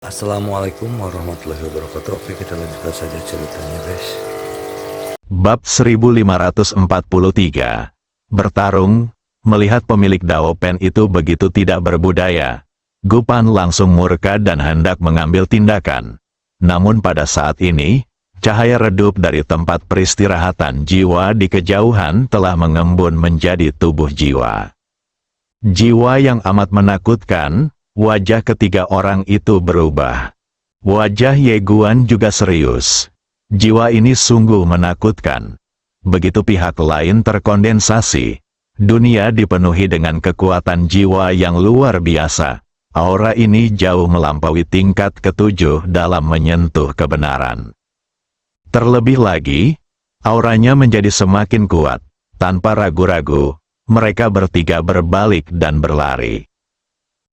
Assalamualaikum warahmatullahi wabarakatuh. Oke, kita lanjutkan saja ceritanya, guys. Bab 1543. Bertarung. Melihat pemilik Dao Pen itu begitu tidak berbudaya, Gu Pan langsung murka dan hendak mengambil tindakan. Namun pada saat ini, cahaya redup dari tempat peristirahatan jiwa di kejauhan telah mengembun menjadi tubuh jiwa. Jiwa yang amat menakutkan. Wajah ketiga orang itu berubah. Wajah Ye Guan juga serius. Jiwa ini sungguh menakutkan. Begitu pihak lain terkondensasi, dunia dipenuhi dengan kekuatan jiwa yang luar biasa. Aura ini jauh melampaui tingkat ketujuh dalam menyentuh kebenaran. Terlebih lagi, auranya menjadi semakin kuat. Tanpa ragu-ragu, mereka bertiga berbalik dan berlari.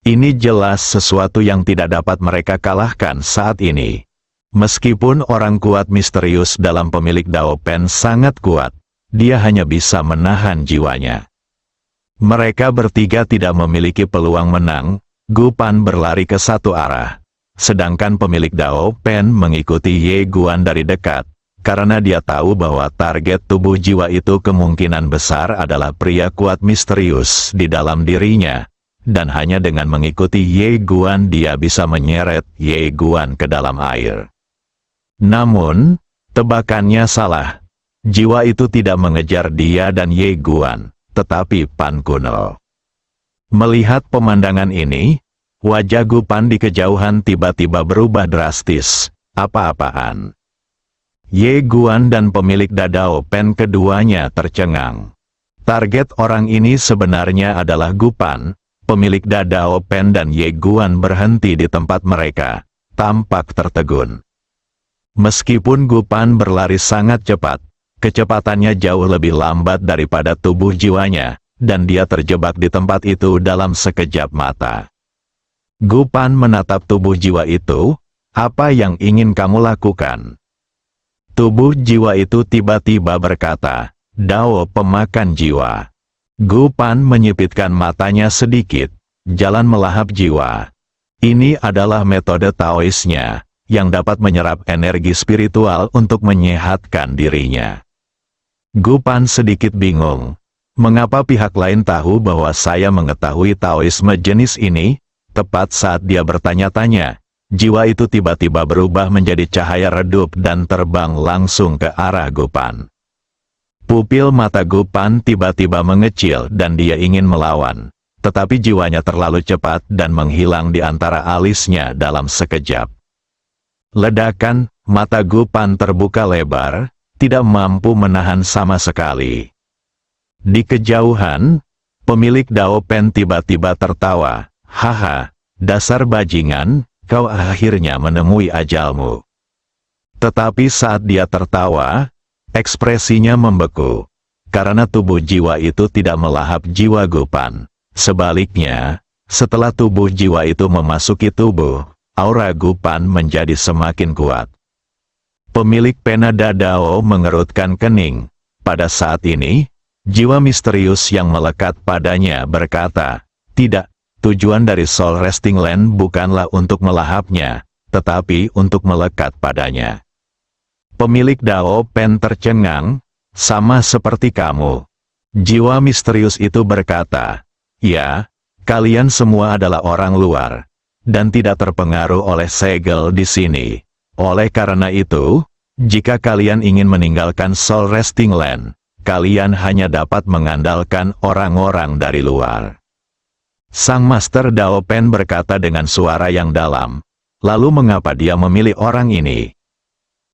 Ini jelas sesuatu yang tidak dapat mereka kalahkan saat ini. Meskipun orang kuat misterius dalam pemilik Dao Pen sangat kuat, dia hanya bisa menahan jiwanya. Mereka bertiga tidak memiliki peluang menang. Gu Pan berlari ke satu arah, sedangkan pemilik Dao Pen mengikuti Ye Guan dari dekat, karena dia tahu bahwa target tubuh jiwa itu kemungkinan besar adalah pria kuat misterius di dalam dirinya. Dan hanya dengan mengikuti Ye Guan dia bisa menyeret Ye Guan ke dalam air. Namun, tebakannya salah. Jiwa itu tidak mengejar dia dan Ye Guan, tetapi Pan Kuno. Melihat pemandangan ini, wajah Gu Pan di kejauhan tiba-tiba berubah drastis. Apa-apaan? Ye Guan dan pemilik Dao Pen keduanya tercengang. Target orang ini sebenarnya adalah Gu Pan. Pemilik Dao Pen dan Ye Guan berhenti di tempat mereka, tampak tertegun. Meskipun Gu Pan berlari sangat cepat, kecepatannya jauh lebih lambat daripada tubuh jiwanya, dan dia terjebak di tempat itu dalam sekejap mata. Gu Pan menatap tubuh jiwa itu, apa yang ingin kamu lakukan? Tubuh jiwa itu tiba-tiba berkata, Dao pemakan jiwa. Gu Pan menyipitkan matanya sedikit, jalan melahap jiwa. Ini adalah metode Taoisnya, yang dapat menyerap energi spiritual untuk menyehatkan dirinya. Gu Pan sedikit bingung. Mengapa pihak lain tahu bahwa saya mengetahui Taoisme jenis ini? Tepat saat dia bertanya-tanya, jiwa itu tiba-tiba berubah menjadi cahaya redup dan terbang langsung ke arah Gu Pan. Pupil mata Gu Pan tiba-tiba mengecil dan dia ingin melawan, tetapi jiwanya terlalu cepat dan menghilang di antara alisnya dalam sekejap. Ledakan, mata Gu Pan terbuka lebar, tidak mampu menahan sama sekali. Di kejauhan, pemilik Dao Pen tiba-tiba tertawa, haha, dasar bajingan, kau akhirnya menemui ajalmu. Tetapi saat dia tertawa, ekspresinya membeku, karena tubuh jiwa itu tidak melahap jiwa Gu Pan. Sebaliknya, setelah tubuh jiwa itu memasuki tubuh, aura Gu Pan menjadi semakin kuat. Pemilik pena Dao mengerutkan kening. Pada saat ini, jiwa misterius yang melekat padanya berkata, tidak, tujuan dari Soul Resting Land bukanlah untuk melahapnya, tetapi untuk melekat padanya. Pemilik Dao Pen tercengang, sama seperti kamu. Jiwa misterius itu berkata, ya, kalian semua adalah orang luar, dan tidak terpengaruh oleh segel di sini. Oleh karena itu, jika kalian ingin meninggalkan Soul Resting Land, kalian hanya dapat mengandalkan orang-orang dari luar. Sang Master Dao Pen berkata dengan suara yang dalam, lalu mengapa dia memilih orang ini?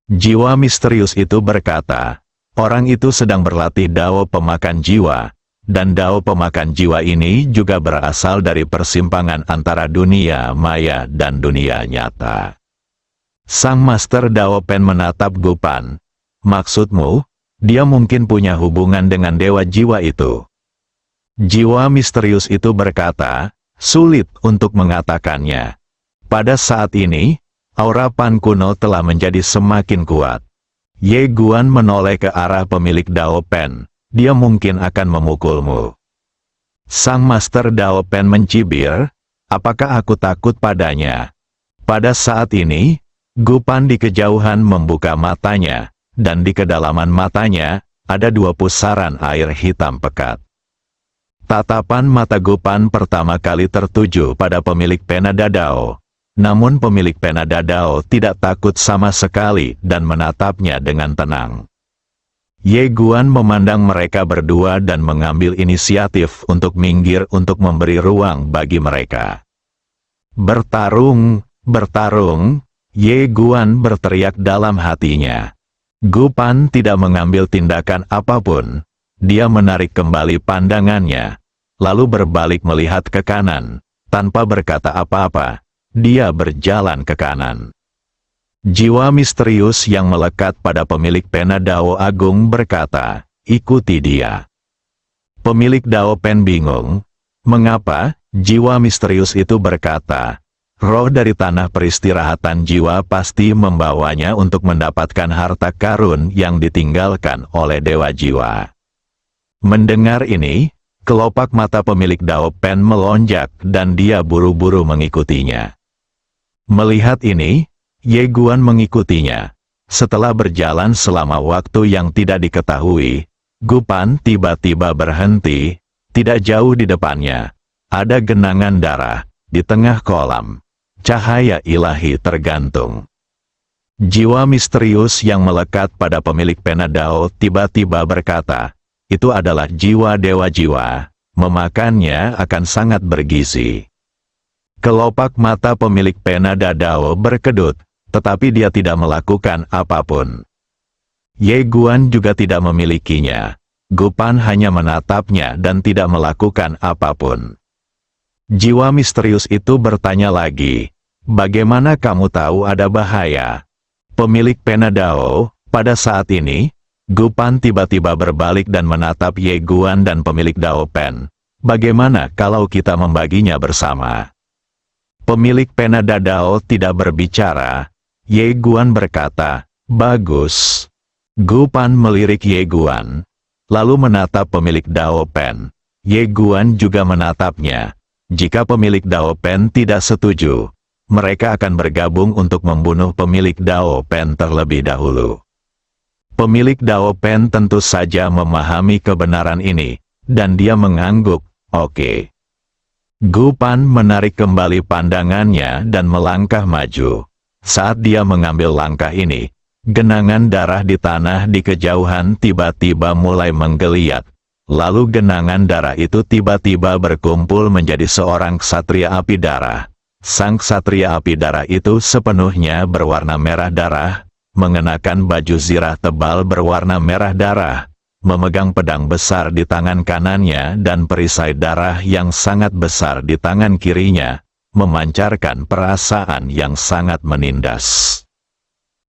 Jiwa misterius itu berkata, orang itu sedang berlatih Dao pemakan jiwa, dan Dao pemakan jiwa ini juga berasal dari persimpangan antara dunia maya dan dunia nyata. Sang Master Dao Pen menatap Gu Pan. Maksudmu, dia mungkin punya hubungan dengan dewa jiwa itu. Jiwa misterius itu berkata, sulit untuk mengatakannya. Pada saat ini, aura Pan Kuno telah menjadi semakin kuat. Ye Guan menoleh ke arah pemilik Dao Pen, dia mungkin akan memukulmu. Sang Master Dao Pen mencibir, apakah aku takut padanya? Pada saat ini, Gupan di kejauhan membuka matanya, dan di kedalaman matanya, ada 2 pusaran air hitam pekat. Tatapan mata Gupan pertama kali tertuju pada pemilik pena Dadao. Namun pemilik pena Dadao tidak takut sama sekali dan menatapnya dengan tenang. Ye Guan memandang mereka berdua dan mengambil inisiatif untuk minggir untuk memberi ruang bagi mereka. Bertarung, bertarung, Ye Guan berteriak dalam hatinya. Gupan tidak mengambil tindakan apapun. Dia menarik kembali pandangannya, lalu berbalik melihat ke kanan. Tanpa berkata apa-apa, dia berjalan ke kanan. Jiwa misterius yang melekat pada pemilik pena Dao Agung berkata, "Ikuti dia." Pemilik Dao Pen bingung. Mengapa? Jiwa misterius itu berkata, "Roh dari tanah peristirahatan jiwa pasti membawanya untuk mendapatkan harta karun yang ditinggalkan oleh Dewa Jiwa." Mendengar ini, kelopak mata pemilik Dao Pen melonjak dan dia buru-buru mengikutinya. Melihat ini, Ye Guan mengikutinya. Setelah berjalan selama waktu yang tidak diketahui, Gupan tiba-tiba berhenti. Tidak jauh di depannya, ada genangan darah di tengah kolam. Cahaya ilahi tergantung. Jiwa misterius yang melekat pada pemilik pena Dao tiba-tiba berkata, "Itu adalah jiwa Dewa Jiwa. Memakannya akan sangat bergizi." Kelopak mata pemilik pena Dadao berkedut, tetapi dia tidak melakukan apapun. Ye Guan juga tidak memilikinya. Gupan hanya menatapnya dan tidak melakukan apapun. Jiwa misterius itu bertanya lagi, "Bagaimana kamu tahu ada bahaya?" Pemilik pena Dao, pada saat ini, Gupan tiba-tiba berbalik dan menatap Ye Guan dan pemilik Dao Pen. "Bagaimana kalau kita membaginya bersama?" Pemilik pena Dadao tidak berbicara. Ye Guan berkata, "Bagus." Gupan melirik Ye Guan, lalu menatap pemilik Dao Pen. Ye Guan juga menatapnya. Jika pemilik Dao Pen tidak setuju, mereka akan bergabung untuk membunuh pemilik Dao Pen terlebih dahulu. Pemilik Dao Pen tentu saja memahami kebenaran ini, dan dia mengangguk, "Oke." Gupan menarik kembali pandangannya dan melangkah maju. Saat dia mengambil langkah ini, genangan darah di tanah di kejauhan tiba-tiba mulai menggeliat. Lalu genangan darah itu tiba-tiba berkumpul menjadi seorang ksatria api darah. Sang ksatria api darah itu sepenuhnya berwarna merah darah, mengenakan baju zirah tebal berwarna merah darah, memegang pedang besar di tangan kanannya dan perisai darah yang sangat besar di tangan kirinya, memancarkan perasaan yang sangat menindas.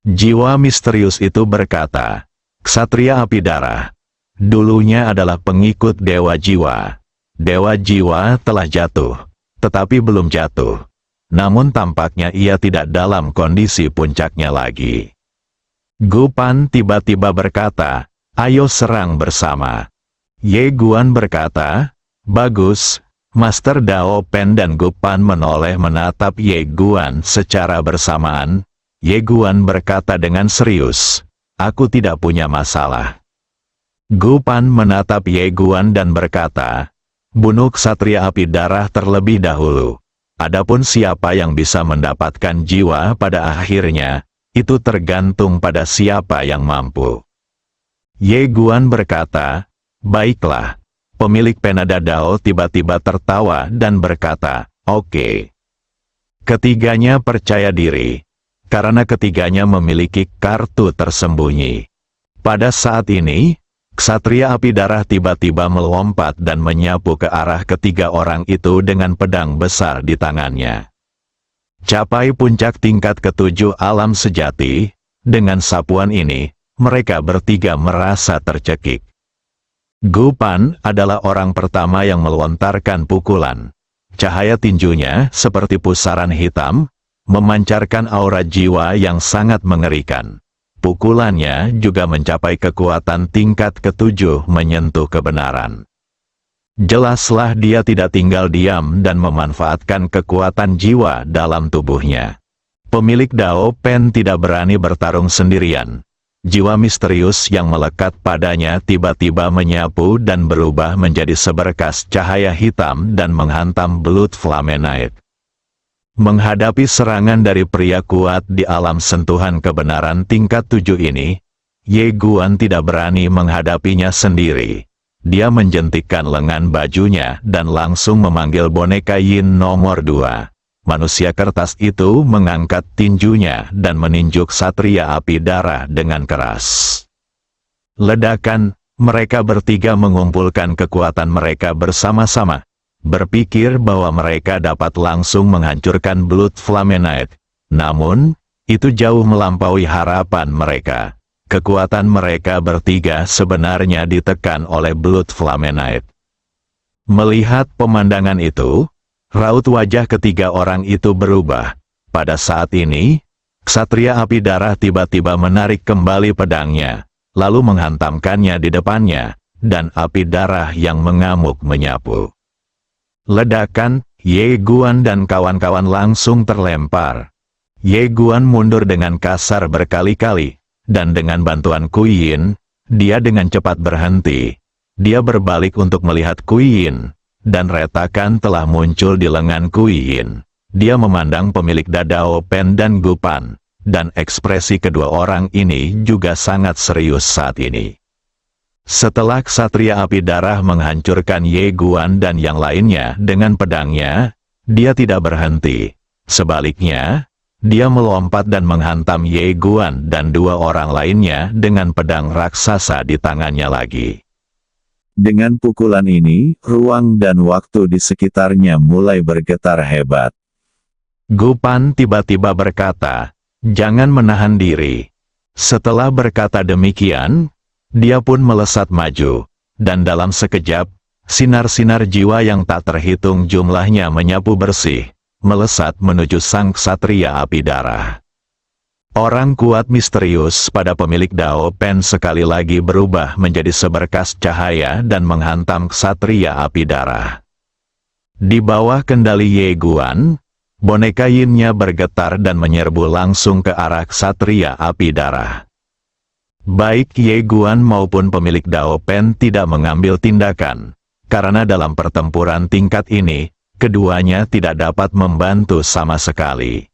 Jiwa misterius itu berkata, "Ksatria api darah, dulunya adalah pengikut Dewa Jiwa. Dewa Jiwa telah jatuh, tetapi belum jatuh. Namun tampaknya ia tidak dalam kondisi puncaknya lagi." Gupan tiba-tiba berkata, "Ayo serang bersama." Ye Guan berkata, "Bagus." Master Dao Pen dan Gupan menoleh menatap Ye Guan secara bersamaan. Ye Guan berkata dengan serius, "Aku tidak punya masalah." Gupan menatap Ye Guan dan berkata, "Bunuh ksatria api darah terlebih dahulu. Adapun siapa yang bisa mendapatkan jiwa pada akhirnya, itu tergantung pada siapa yang mampu." Ye Guan berkata, "Baiklah." Pemilik pena Dadao tiba-tiba tertawa dan berkata, "Oke." Ketiganya percaya diri, karena ketiganya memiliki kartu tersembunyi. Pada saat ini, ksatria api darah tiba-tiba melompat dan menyapu ke arah ketiga orang itu dengan pedang besar di tangannya. Capai puncak tingkat ketujuh alam sejati, dengan sapuan ini, mereka bertiga merasa tercekik. Gupan adalah orang pertama yang melontarkan pukulan. Cahaya tinjunya, seperti pusaran hitam, memancarkan aura jiwa yang sangat mengerikan. Pukulannya juga mencapai kekuatan tingkat ketujuh menyentuh kebenaran. Jelaslah dia tidak tinggal diam dan memanfaatkan kekuatan jiwa dalam tubuhnya. Pemilik Dao Pen tidak berani bertarung sendirian. Jiwa misterius yang melekat padanya tiba-tiba menyapu dan berubah menjadi seberkas cahaya hitam dan menghantam Blood Flame Knight. Menghadapi serangan dari pria kuat di alam sentuhan kebenaran tingkat 7 ini, Ye Guan tidak berani menghadapinya sendiri. Dia menjentikkan lengan bajunya dan langsung memanggil boneka Yin nomor 2. Manusia kertas itu mengangkat tinjunya dan meninjuk Ksatria Api Darah dengan keras. Ledakan, mereka bertiga mengumpulkan kekuatan mereka bersama-sama, berpikir bahwa mereka dapat langsung menghancurkan Blood Flame Knight. Namun, itu jauh melampaui harapan mereka. Kekuatan mereka bertiga sebenarnya ditekan oleh Blood Flame Knight. Melihat pemandangan itu, raut wajah ketiga orang itu berubah. Pada saat ini, Ksatria Api Darah tiba-tiba menarik kembali pedangnya, lalu menghantamkannya di depannya, dan Api Darah yang mengamuk menyapu. Ledakan, Ye Guan dan kawan-kawan langsung terlempar. Ye Guan mundur dengan kasar berkali-kali, dan dengan bantuan Kui Yin, dia dengan cepat berhenti. Dia berbalik untuk melihat Kui Yin, dan retakan telah muncul di lengan Kui Yin. Dia memandang pemilik Dao Pen dan Gupan, dan ekspresi kedua orang ini juga sangat serius saat ini. Setelah Ksatria Api Darah menghancurkan Ye Guan dan yang lainnya dengan pedangnya, dia tidak berhenti. Sebaliknya, dia melompat dan menghantam Ye Guan dan dua orang lainnya dengan pedang raksasa di tangannya lagi. Dengan pukulan ini, ruang dan waktu di sekitarnya mulai bergetar hebat. Gupan tiba-tiba berkata, "Jangan menahan diri." Setelah berkata demikian, dia pun melesat maju, dan dalam sekejap, sinar-sinar jiwa yang tak terhitung jumlahnya menyapu bersih, melesat menuju sang Ksatria Api Darah. Orang kuat misterius pada pemilik Dao Pen sekali lagi berubah menjadi seberkas cahaya dan menghantam Ksatria Api Darah. Di bawah kendali Ye Guan, boneka Yin-nya bergetar dan menyerbu langsung ke arah Ksatria Api Darah. Baik Ye Guan maupun pemilik Dao Pen tidak mengambil tindakan, karena dalam pertempuran tingkat ini, keduanya tidak dapat membantu sama sekali.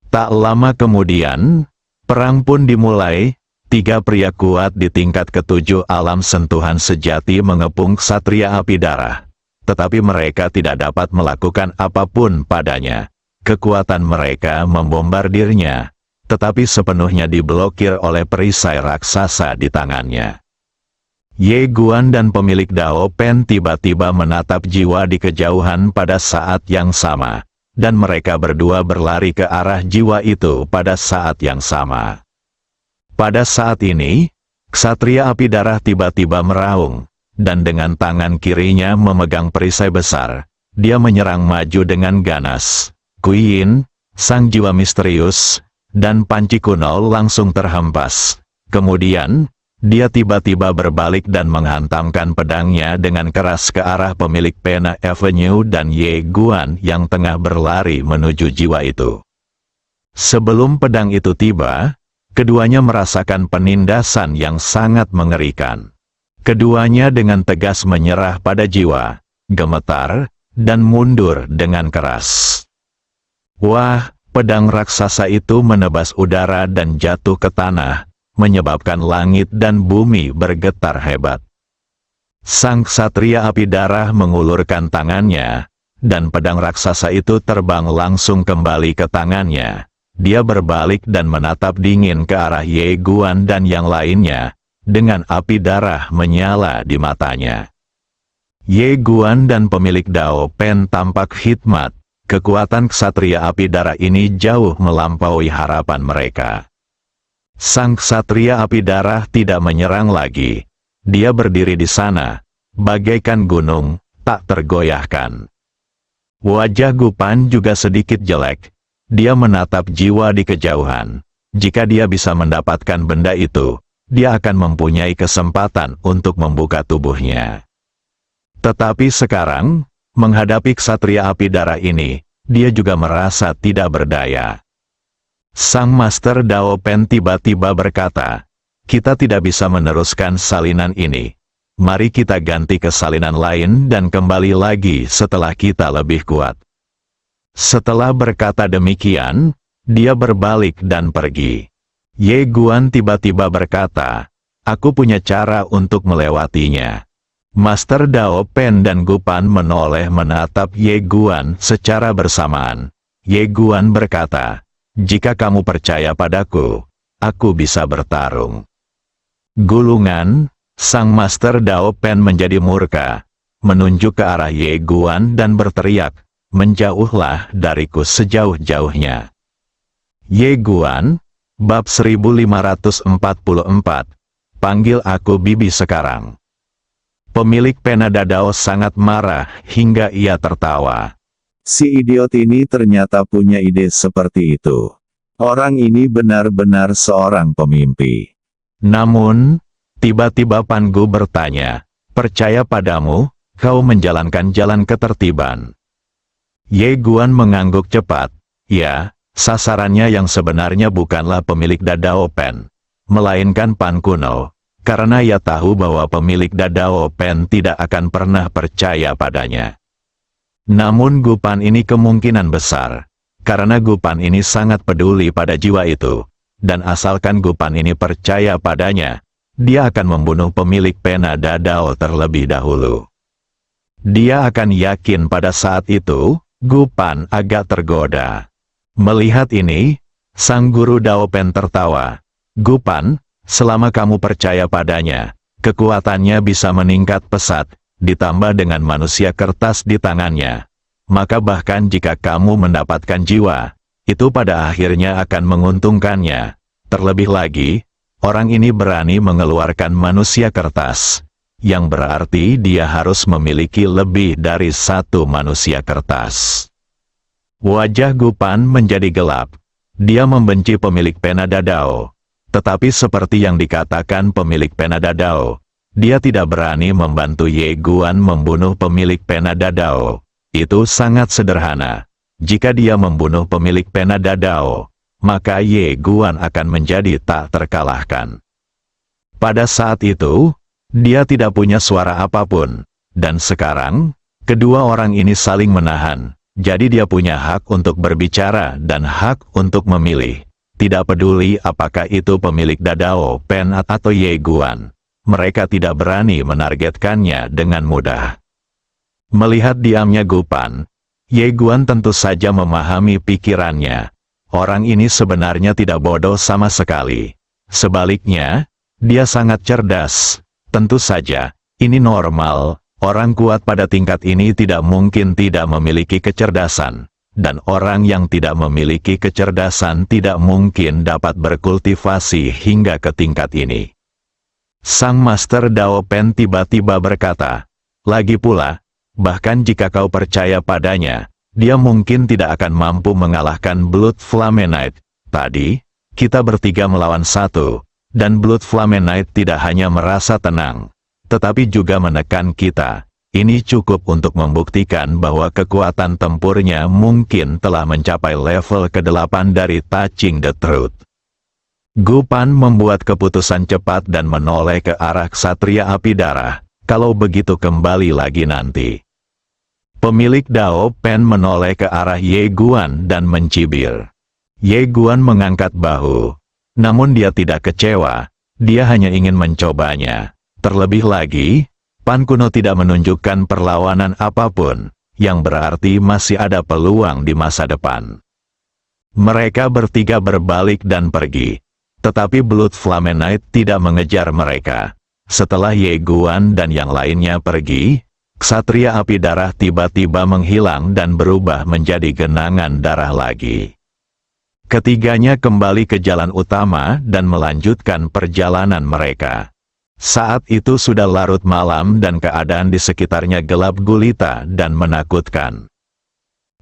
Tak lama kemudian, perang pun dimulai. 3 pria kuat di tingkat ke-7 alam sentuhan sejati mengepung Ksatria Api Darah. Tetapi mereka tidak dapat melakukan apapun padanya. Kekuatan mereka membombardirnya, tetapi sepenuhnya diblokir oleh perisai raksasa di tangannya. Ye Guan dan pemilik Dao Pen tiba-tiba menatap jiwa di kejauhan pada saat yang sama. Dan mereka berdua berlari ke arah jiwa itu pada saat yang sama. Pada saat ini, Ksatria Api Darah tiba-tiba meraung, dan dengan tangan kirinya memegang perisai besar, dia menyerang maju dengan ganas. Kui Yin, sang jiwa misterius, dan panci kuno langsung terhempas. Kemudian, dia tiba-tiba berbalik dan menghantamkan pedangnya dengan keras ke arah pemilik Pena Avenue dan Ye Guan yang tengah berlari menuju jiwa itu. Sebelum pedang itu tiba, keduanya merasakan penindasan yang sangat mengerikan. Keduanya dengan tegas menyerah pada jiwa, gemetar, dan mundur dengan keras. Wah, pedang raksasa itu menebas udara dan jatuh ke tanah, menyebabkan langit dan bumi bergetar hebat. Sang Ksatria Api Darah mengulurkan tangannya, dan pedang raksasa itu terbang langsung kembali ke tangannya. Dia berbalik dan menatap dingin ke arah Ye Guan dan yang lainnya, dengan api darah menyala di matanya. Ye Guan dan pemilik Dao Pen tampak hikmat. Kekuatan Ksatria Api Darah ini jauh melampaui harapan mereka. Sang Ksatria Api Darah tidak menyerang lagi. Dia berdiri di sana, bagaikan gunung, tak tergoyahkan. Wajah Gupan juga sedikit jelek. Dia menatap jiwa di kejauhan. Jika dia bisa mendapatkan benda itu, dia akan mempunyai kesempatan untuk membuka tubuhnya. Tetapi sekarang, menghadapi Ksatria Api Darah ini, dia juga merasa tidak berdaya. Sang Master Dao Pen tiba-tiba berkata, kita tidak bisa meneruskan salinan ini. Mari kita ganti ke salinan lain dan kembali lagi setelah kita lebih kuat. Setelah berkata demikian, dia berbalik dan pergi. Ye Guan tiba-tiba berkata, aku punya cara untuk melewatinya. Master Dao Pen dan Gupan menoleh menatap Ye Guan secara bersamaan. Ye Guan berkata, jika kamu percaya padaku, aku bisa bertarung. Gulungan, Sang Master Dao Pen menjadi murka, menunjuk ke arah Ye Guan dan berteriak, menjauhlah dariku sejauh-jauhnya. Ye Guan, bab 1544, panggil aku bibi sekarang. Pemilik pena dadao sangat marah hingga ia tertawa. Si idiot ini ternyata punya ide seperti itu. Orang ini benar-benar seorang pemimpi. Namun, tiba-tiba Pan Gu bertanya, percaya padamu, kau menjalankan jalan ketertiban. Ye Guan mengangguk cepat, ya, sasarannya yang sebenarnya bukanlah pemilik dadao Pen, melainkan Pan Kuno, karena ia tahu bahwa pemilik dadao Pen tidak akan pernah percaya padanya. Namun Gupan ini kemungkinan besar, karena Gupan ini sangat peduli pada jiwa itu, dan asalkan Gupan ini percaya padanya, dia akan membunuh pemilik pena dadao terlebih dahulu. Dia akan yakin pada saat itu, Gupan agak tergoda. Melihat ini, sang guru Dao Pen tertawa. Gupan, selama kamu percaya padanya, kekuatannya bisa meningkat pesat, ditambah dengan manusia kertas di tangannya. Maka bahkan jika kamu mendapatkan jiwa, itu pada akhirnya akan menguntungkannya. Terlebih lagi, orang ini berani mengeluarkan manusia kertas, yang berarti dia harus memiliki lebih dari satu manusia kertas. Wajah Gupan menjadi gelap. Dia membenci pemilik pena dadao. Tetapi seperti yang dikatakan pemilik pena dadao, dia tidak berani membantu Ye Guan membunuh pemilik pena dadao. Itu sangat sederhana. Jika dia membunuh pemilik pena dadao, maka Ye Guan akan menjadi tak terkalahkan. Pada saat itu, dia tidak punya suara apapun, dan sekarang, kedua orang ini saling menahan, jadi dia punya hak untuk berbicara dan hak untuk memilih. Tidak peduli apakah itu pemilik dadao Pen atau Ye Guan, mereka tidak berani menargetkannya dengan mudah. Melihat diamnya Gupan, Ye Guan tentu saja memahami pikirannya. Orang ini sebenarnya tidak bodoh sama sekali. Sebaliknya, dia sangat cerdas. Tentu saja, ini normal. Orang kuat pada tingkat ini tidak mungkin tidak memiliki kecerdasan. Dan orang yang tidak memiliki kecerdasan tidak mungkin dapat berkultivasi hingga ke tingkat ini. Sang Master Dao Pen tiba-tiba berkata, lagi pula, bahkan jika kau percaya padanya, dia mungkin tidak akan mampu mengalahkan Blood Flamenite. Tadi, kita bertiga melawan satu, dan Blood Flamenite tidak hanya merasa tenang, tetapi juga menekan kita. Ini cukup untuk membuktikan bahwa kekuatan tempurnya mungkin telah mencapai level ke-8 dari Touching the Truth. Gupan membuat keputusan cepat dan menoleh ke arah Ksatria Api Darah, kalau begitu kembali lagi nanti. Pemilik Dao Pen menoleh ke arah Ye Guan dan mencibir. Ye Guan mengangkat bahu. Namun dia tidak kecewa, dia hanya ingin mencobanya. Terlebih lagi, Pan Kuno tidak menunjukkan perlawanan apapun, yang berarti masih ada peluang di masa depan. Mereka bertiga berbalik dan pergi. Tetapi Blood Flamenite tidak mengejar mereka. Setelah Ye Guan dan yang lainnya pergi, Ksatria Api Darah tiba-tiba menghilang dan berubah menjadi genangan darah lagi. Ketiganya kembali ke jalan utama dan melanjutkan perjalanan mereka. Saat itu sudah larut malam dan keadaan di sekitarnya gelap gulita dan menakutkan.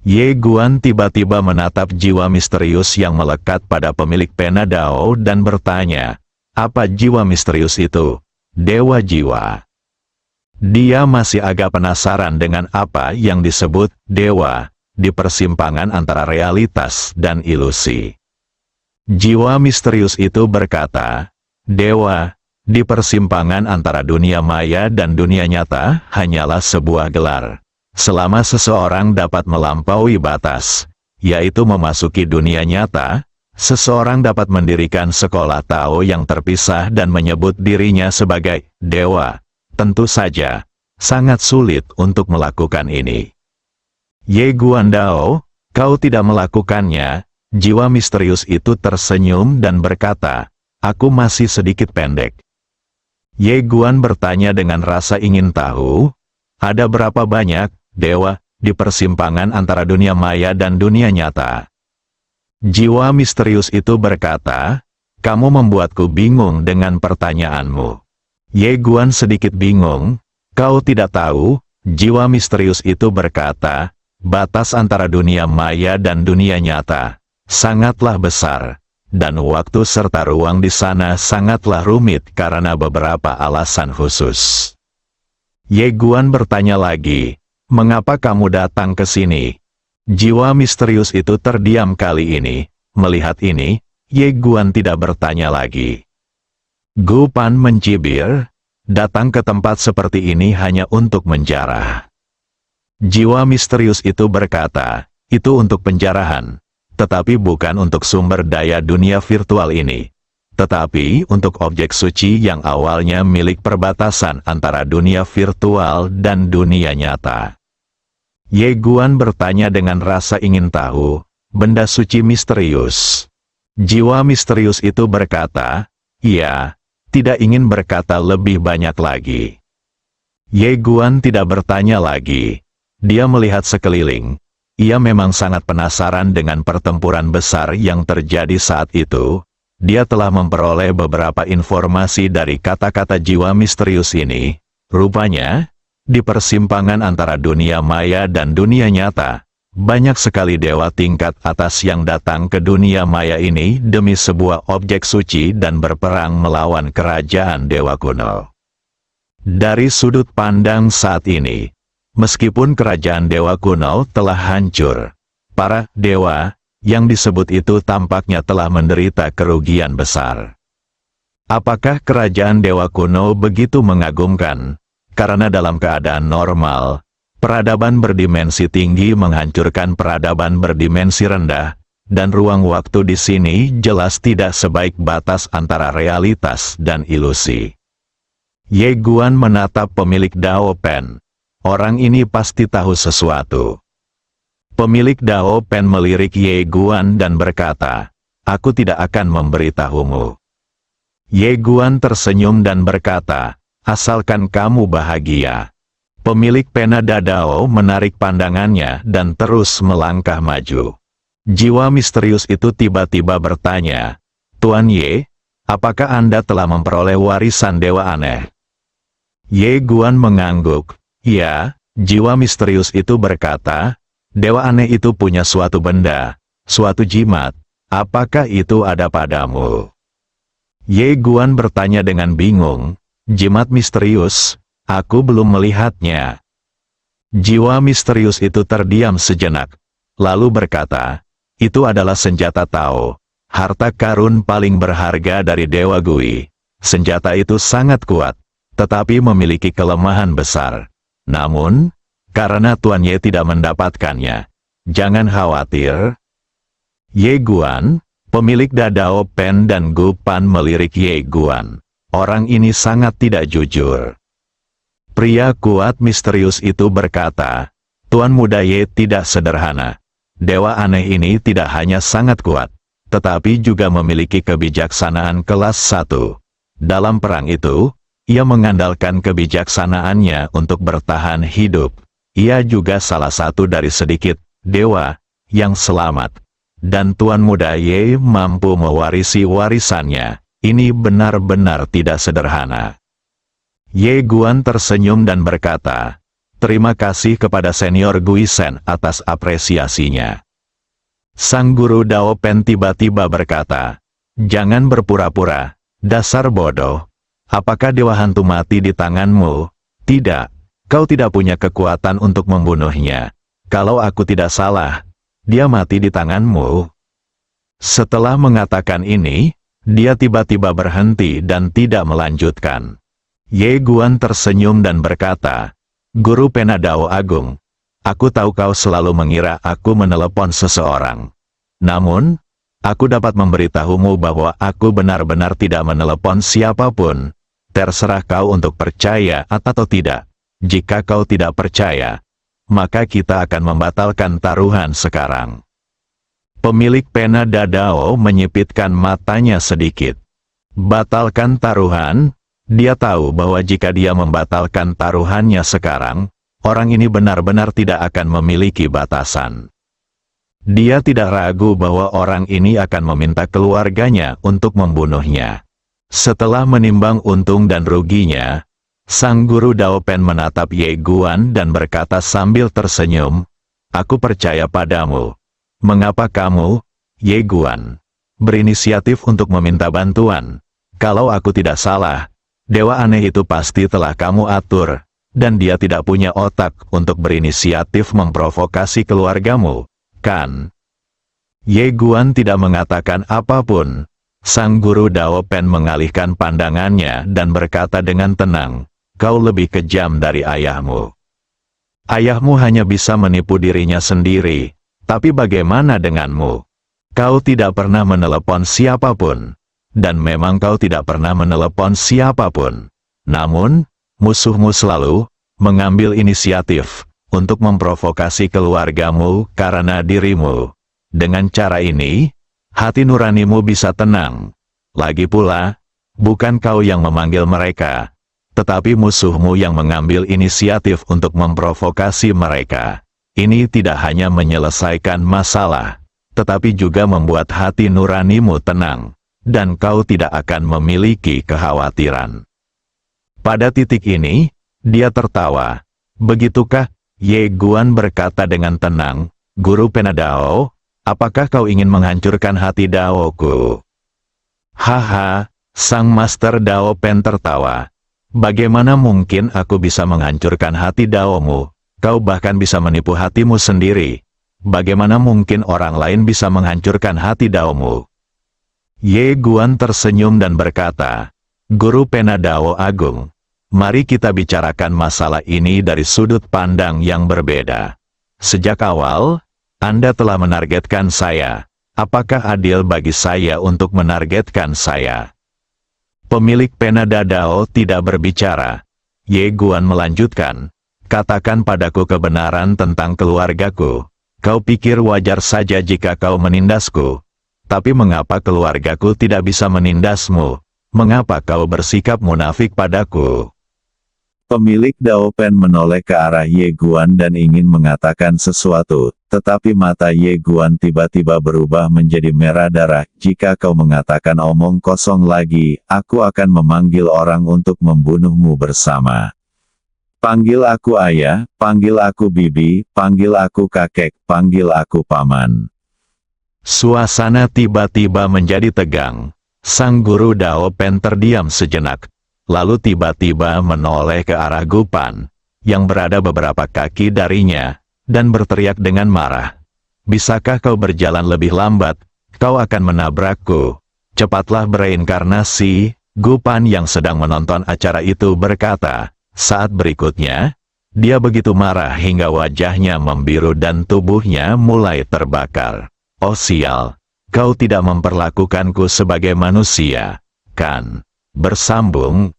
Ye Guan tiba-tiba menatap jiwa misterius yang melekat pada pemilik pena Dao dan bertanya, apa jiwa misterius itu? Dewa jiwa. Dia masih agak penasaran dengan apa yang disebut dewa di persimpangan antara realitas dan ilusi. Jiwa misterius itu berkata, "Dewa, di persimpangan antara dunia maya dan dunia nyata hanyalah sebuah gelar. Selama seseorang dapat melampaui batas, yaitu memasuki dunia nyata, seseorang dapat mendirikan sekolah Tao yang terpisah dan menyebut dirinya sebagai dewa. Tentu saja, sangat sulit untuk melakukan ini." Ye Guandao, kau tidak melakukannya. Jiwa misterius itu tersenyum dan berkata, "Aku masih sedikit pendek." Ye Guan bertanya dengan rasa ingin tahu, "Ada berapa banyak dewa di persimpangan antara dunia maya dan dunia nyata?" Jiwa misterius itu berkata, "Kamu membuatku bingung dengan pertanyaanmu." Ye Guan sedikit bingung. "Kau tidak tahu?" Jiwa misterius itu berkata, "Batas antara dunia maya dan dunia nyata sangatlah besar, dan waktu serta ruang di sana sangatlah rumit karena beberapa alasan khusus." Ye Guan bertanya lagi, "Mengapa kamu datang ke sini?" Jiwa misterius itu terdiam kali ini. Melihat ini, Ye Guan tidak bertanya lagi. Gu Pan mencibir, "Datang ke tempat seperti ini hanya untuk menjarah." Jiwa misterius itu berkata, "Itu untuk penjarahan. Tetapi bukan untuk sumber daya dunia virtual ini, tetapi untuk objek suci yang awalnya milik perbatasan antara dunia virtual dan dunia nyata." Ye Guan bertanya dengan rasa ingin tahu, "Benda suci misterius?" Jiwa misterius itu berkata, "Iya," tidak ingin berkata lebih banyak lagi. Ye Guan tidak bertanya lagi. Dia melihat sekeliling. Ia memang sangat penasaran dengan pertempuran besar yang terjadi saat itu. Dia telah memperoleh beberapa informasi dari kata-kata jiwa misterius ini. Rupanya, di persimpangan antara dunia maya dan dunia nyata, banyak sekali dewa tingkat atas yang datang ke dunia maya ini demi sebuah objek suci dan berperang melawan kerajaan dewa kuno. Dari sudut pandang saat ini, meskipun kerajaan dewa kuno telah hancur, para dewa yang disebut itu tampaknya telah menderita kerugian besar. Apakah kerajaan dewa kuno begitu mengagumkan? Karena dalam keadaan normal, peradaban berdimensi tinggi menghancurkan peradaban berdimensi rendah, dan ruang waktu di sini jelas tidak sebaik batas antara realitas dan ilusi. Ye Guan menatap pemilik Dao Pen. Orang ini pasti tahu sesuatu. Pemilik Dao Pen melirik Ye Guan dan berkata, "Aku tidak akan memberitahumu." Ye Guan tersenyum dan berkata, "Asalkan kamu bahagia." Pemilik pena Dadao menarik pandangannya dan terus melangkah maju. Jiwa misterius itu tiba-tiba bertanya, "Tuan Ye, apakah Anda telah memperoleh warisan dewa aneh?" Ye Guan mengangguk. "Ya," jiwa misterius itu berkata, "dewa aneh itu punya suatu benda, suatu jimat. Apakah itu ada padamu?" Ye Guan bertanya dengan bingung, "Jimat misterius? Aku belum melihatnya." Jiwa misterius itu terdiam sejenak, lalu berkata, "Itu adalah senjata Tao, harta karun paling berharga dari Dewa Gui. Senjata itu sangat kuat, tetapi memiliki kelemahan besar. Namun, karena Tuan Ye tidak mendapatkannya, jangan khawatir." Ye Guan, pemilik Dadao Pen dan Gu Pan melirik Ye Guan. Orang ini sangat tidak jujur. Pria kuat misterius itu berkata, "Tuan Muda Ye tidak sederhana. Dewa aneh ini tidak hanya sangat kuat, tetapi juga memiliki kebijaksanaan kelas 1. Dalam perang itu, ia mengandalkan kebijaksanaannya untuk bertahan hidup. Ia juga salah satu dari sedikit dewa yang selamat. Dan Tuan Muda Ye mampu mewarisi warisannya. Ini benar-benar tidak sederhana." Ye Guan tersenyum dan berkata, "Terima kasih kepada Senior Guisen atas apresiasinya." Sang guru Dao Pen tiba-tiba berkata, "Jangan berpura-pura, dasar bodoh. Apakah dewa hantu mati di tanganmu? Tidak, kau tidak punya kekuatan untuk membunuhnya. Kalau aku tidak salah, dia mati di tanganmu." Setelah mengatakan ini, dia tiba-tiba berhenti dan tidak melanjutkan. Ye Guan tersenyum dan berkata, "Guru Penadao Agung, aku tahu kau selalu mengira aku menelepon seseorang. Namun, aku dapat memberitahumu bahwa aku benar-benar tidak menelepon siapapun. Terserah kau untuk percaya atau tidak. Jika kau tidak percaya, maka kita akan membatalkan taruhan sekarang." Pemilik pena Dadao menyipitkan matanya sedikit. Batalkan taruhan? Dia tahu bahwa jika dia membatalkan taruhannya sekarang, orang ini benar-benar tidak akan memiliki batasan. Dia tidak ragu bahwa orang ini akan meminta keluarganya untuk membunuhnya. Setelah menimbang untung dan ruginya, sang guru Dao Pen menatap Ye Guan dan berkata sambil tersenyum, "Aku percaya padamu. Mengapa kamu, Ye Guan, berinisiatif untuk meminta bantuan? Kalau aku tidak salah, dewa aneh itu pasti telah kamu atur, dan dia tidak punya otak untuk berinisiatif memprovokasi keluargamu, kan?" Ye Guan tidak mengatakan apapun. Sang guru Dao Pen mengalihkan pandangannya dan berkata dengan tenang, "Kau lebih kejam dari ayahmu. Ayahmu hanya bisa menipu dirinya sendiri, tapi bagaimana denganmu? Kau tidak pernah menelepon siapapun. Dan memang kau tidak pernah menelepon siapapun. Namun, musuhmu selalu mengambil inisiatif untuk memprovokasi keluargamu karena dirimu. Dengan cara ini, hati nuranimu bisa tenang. Lagi pula, bukan kau yang memanggil mereka, tetapi musuhmu yang mengambil inisiatif untuk memprovokasi mereka. Ini tidak hanya menyelesaikan masalah, tetapi juga membuat hati nuranimu tenang, dan kau tidak akan memiliki kekhawatiran." Pada titik ini, dia tertawa. "Begitukah?" Ye Guan berkata dengan tenang, "Guru Penadao, apakah kau ingin menghancurkan hati Daoku?" "Haha," sang Master Dao Pen tertawa. "Bagaimana mungkin aku bisa menghancurkan hati Daomu? Kau bahkan bisa menipu hatimu sendiri. Bagaimana mungkin orang lain bisa menghancurkan hati Daomu?" Ye Guan tersenyum dan berkata, "Guru Penadao Agung, mari kita bicarakan masalah ini dari sudut pandang yang berbeda. Sejak awal, Anda telah menargetkan saya. Apakah adil bagi saya untuk menargetkan saya?" Pemilik pena Dadao tidak berbicara. Ye Guan melanjutkan, "Katakan padaku kebenaran tentang keluargaku. Kau pikir wajar saja jika kau menindasku. Tapi mengapa keluargaku tidak bisa menindasmu? Mengapa kau bersikap munafik padaku?" Pemilik Dao Pen menoleh ke arah Ye Guan dan ingin mengatakan sesuatu, tetapi mata Ye Guan tiba-tiba berubah menjadi merah darah. "Jika kau mengatakan omong kosong lagi, aku akan memanggil orang untuk membunuhmu bersama. Panggil aku ayah, panggil aku bibi, panggil aku kakek, panggil aku paman." Suasana tiba-tiba menjadi tegang. Sang guru Dao Pen terdiam sejenak, lalu tiba-tiba menoleh ke arah Gupan, yang berada beberapa kaki darinya, dan berteriak dengan marah, "Bisakah kau berjalan lebih lambat? Kau akan menabrakku. Cepatlah bereinkarnasi." Gupan yang sedang menonton acara itu berkata. Saat berikutnya, dia begitu marah hingga wajahnya membiru dan tubuhnya mulai terbakar. "Oh sial, kau tidak memperlakukanku sebagai manusia, kan?" Bersambung,